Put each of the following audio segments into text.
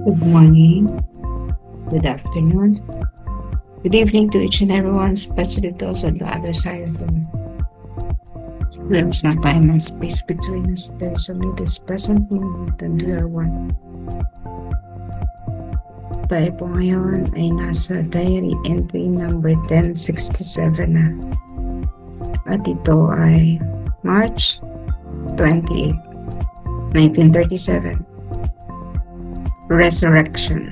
Good morning, good afternoon, good evening to each and everyone, especially those on the other side of the world. There's no time and space between us. There's only this present moment and we are one. Tayo po ngayon ay nasa diary entry number 1067 na. At ito ay March 28, 1937. Resurrection.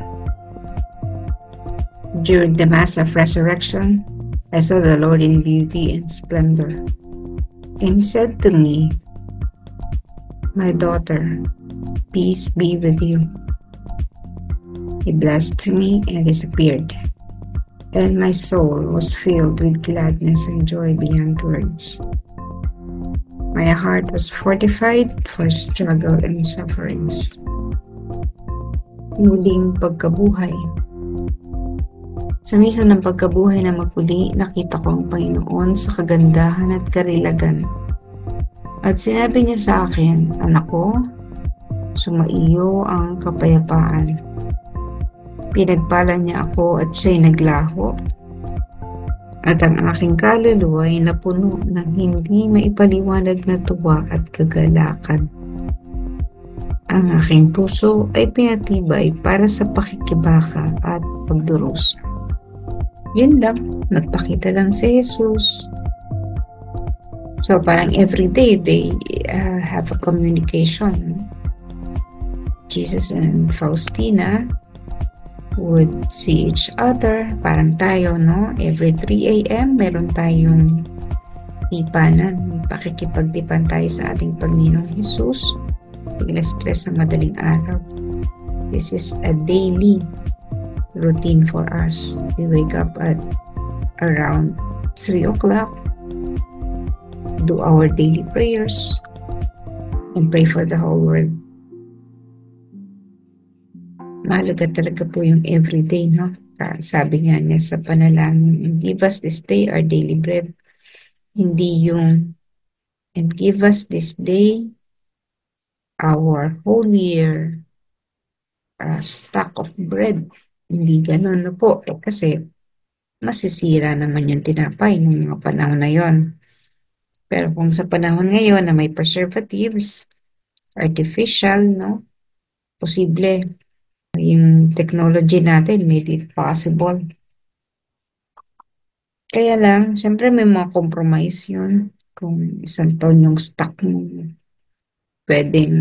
During the Mass of Resurrection, I saw the Lord in beauty and splendor. And he said to me, "My daughter, peace be with you." He blessed me and disappeared, and my soul was filled with gladness and joy beyond words. My heart was fortified for struggle and sufferings. Muling pagkabuhay. Sa misa ng pagkabuhay na maguli, nakita ko ang Panginoon sa kagandahan at karilagan. At sinabi niya sa akin, "Anak ko, sumaiyo ang kapayapaan." Pinagpala niya ako at siya'y naglaho. At ang aking kaluluwa ay napuno ng hindi maipaliwanag na tuwa at kagalakan. Ang aking puso ay pinatibay para sa pakikibaka at pagdurusa. Yun lang, nagpakita lang si Jesus. So parang everyday they have a communication. Jesus and Faustina would see each other. Parang tayo, no? Every 3 a.m. meron tayong ipanan. Pakikipagdipan tayo sa ating Panginoong Jesus. Pag na-stress na madaling araw. This is a daily routine for us. We wake up at around 3 o'clock, do our daily prayers, and pray for the whole world. Mahalaga talaga po yung everyday, no? Sabi nga niya sa panalangin, "Give us this day our daily bread." Hindi yung, "And give us this day our whole year stock of bread." Hindi ganun na po. Kasi masisira naman yung tinapay ng mga panahon na yon. Pero kung sa panahon ngayon na may preservatives, artificial, no? Posible. Yung technology natin made it possible. Kaya lang, syempre may mga compromise yun. Kung isang taon yung stock mo, pwedeng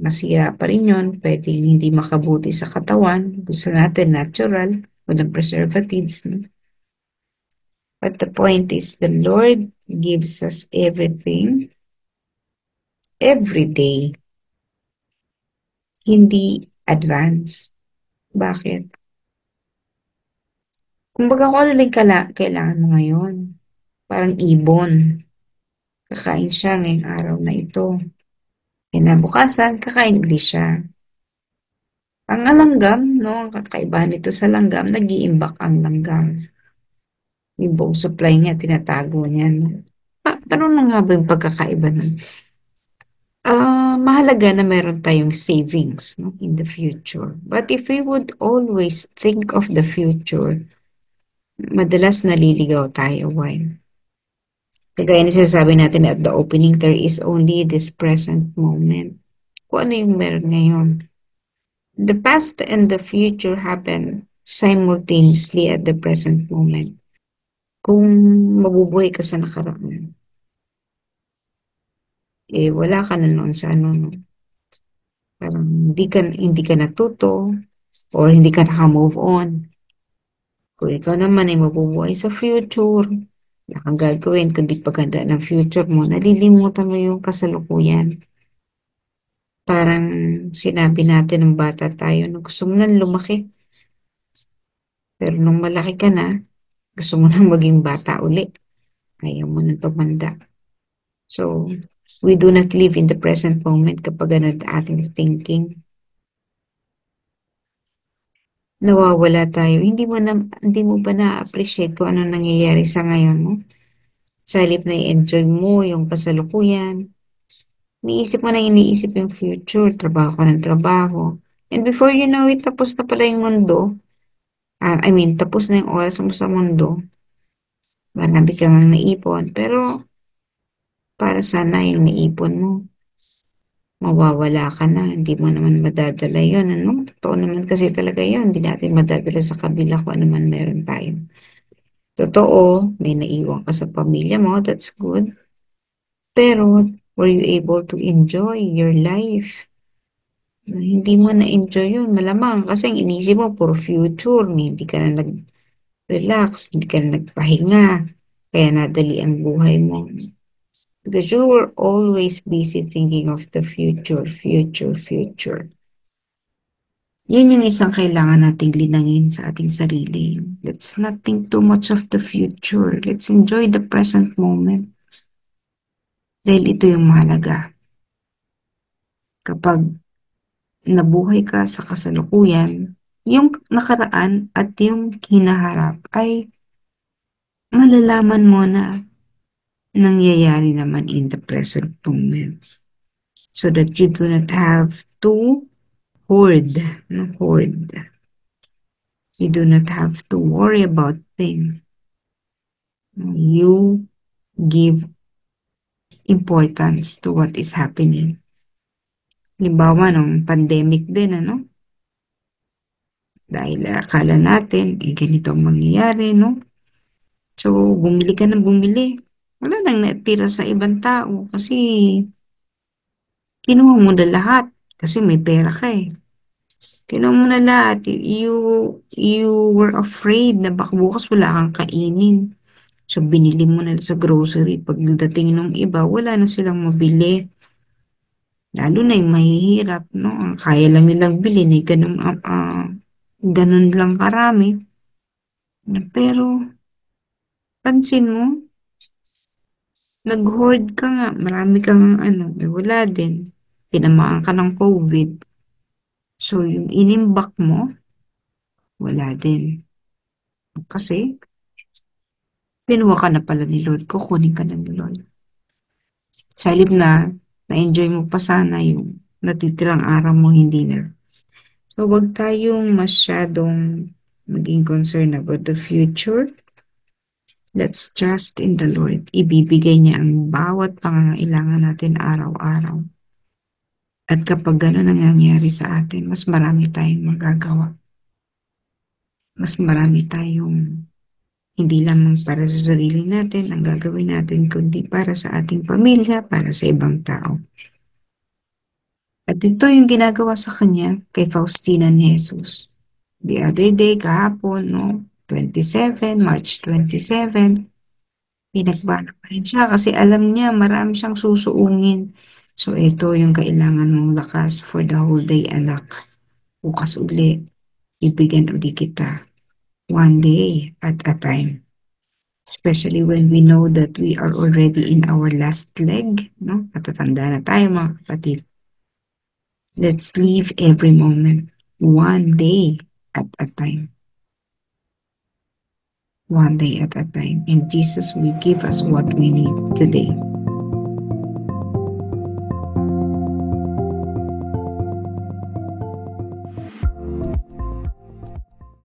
masira pa rin yun, pwedeng hindi makabuti sa katawan. Gusto natin natural, walang preservatives. No? But the point is, the Lord gives us everything, every day, hindi advance. Bakit? Kumbaga kung ano lang kailangan mo ngayon. Parang ibon. Kakain siya ngayong araw na ito. Kinabukasan, kakain ulit siya. Ang langgam, no, ang kakaibahan nito sa langgam, nag-iimbak ang langgam. Yung buong supply niya, tinatago niya. No? Paano na nga ba yung pagkakaiba nun? Mahalaga na meron tayong savings, no, in the future. But if we would always think of the future, madalas naliligaw tayo. Why? Kagaya na sinasabi natin at the opening, there is only this present moment. Kung ano yung meron ngayon. The past and the future happen simultaneously at the present moment. Kung mabubuhay ka sa nakaraan, wala ka na noon sa ano, no? Parang hindi ka natuto or hindi ka naka-move on. Kung ikaw naman ay mabubuhay sa future, wala kang gagawin kundi paganda ng future mo, nalilimutan mo yung kasalukuyan. Parang sinabi natin ng bata tayo, no, gusto mo nang lumaki. Pero nung malaki ka na, gusto mo nang maging bata uli. Ayaw mo nang tumanda. So, we do not live in the present moment kapag ano ating thinking. Nawawala tayo. Hindi mo ba na-appreciate kung ano nangyayari sa ngayon mo? Sa halip na i-enjoy mo yung kasalukuyan. Iniisip mo na iniisip yung future. Trabaho ka ng trabaho. And before you know it, tapos na pala yung mundo. I mean, tapos na yung oras mo sa mundo. Marami ka ngang naipon. Pero, para sana yung naipon mo, mawawala ka na. Hindi mo naman madadala yun, ano? Totoo naman kasi talaga yun. Hindi natin madadala sa kabila kung ano man meron tayo. Totoo, may naiwan ka sa pamilya mo. That's good. Pero, were you able to enjoy your life? Hindi mo na-enjoy yun, malamang. Kasi ang inisip mo, puro future. Hindi ka na nag-relax, hindi ka na nagpahinga. Kaya nadali ang buhay mo. Because you were always busy thinking of the future, future, future. Yun yung isang kailangan nating linangin sa ating sarili. Let's not think too much of the future. Let's enjoy the present moment. Dahil ito yung mahalaga. Kapag nabuhay ka sa kasalukuyan, yung nakaraan at yung hinaharap ay malalaman mo na nangyayari naman in the present moment. So that you do not have to hoard, no, hoard. You do not have to worry about things. You give importance to what is happening. Halimbawa, nung pandemic din, ano? Dahil akala natin, ganito ang mangyayari, no? So, bumili ka ng bumili. Wala nang natira sa ibang tao kasi kinuha mo na lahat kasi may pera ka eh. Kinuha mo na lahat. You were afraid na baka bukas wala kang kainin. So, binili mo na sa grocery. Pagdating ng iba, wala na silang mabili. Lalo na yung mahihirap, no? Ang kaya lang nilang bilhin ay ganun lang karami. Pero, pansin mo, nag-hoard ka nga, marami kang ano, wala din. Tinamaan ka ng COVID. So, yung inimbak mo, wala din. Kasi, pinuha ka na pala ni Lord, kukunin ka na ni Lord. Sa halip na, na-enjoy mo pa sana yung natitirang araw mo, hindi na. So, wag tayong masyadong maging concerned about the future. Let's trust in the Lord. Ibibigay niya ang bawat pangangailangan natin araw-araw. At kapag gano'n ang nangyayari sa atin, mas marami tayong magagawa. Mas marami tayong hindi lamang para sa sarili natin ang gagawin natin, kundi para sa ating pamilya, para sa ibang tao. At ito yung ginagawa sa kanya kay Faustina ni Jesus. The other day, kahapon, no? 27, March 27, pinagbana pa rin siya kasi alam niya marami siyang susuungin. So, ito yung kailangan mong lakas for the whole day, anak. Bukas uli, ibigyan uli kita. One day at a time. Especially when we know that we are already in our last leg, no? Matatanda na tayo mga kapatid. Let's live every moment, one day at a time. One day at a time. And Jesus will give us what we need today.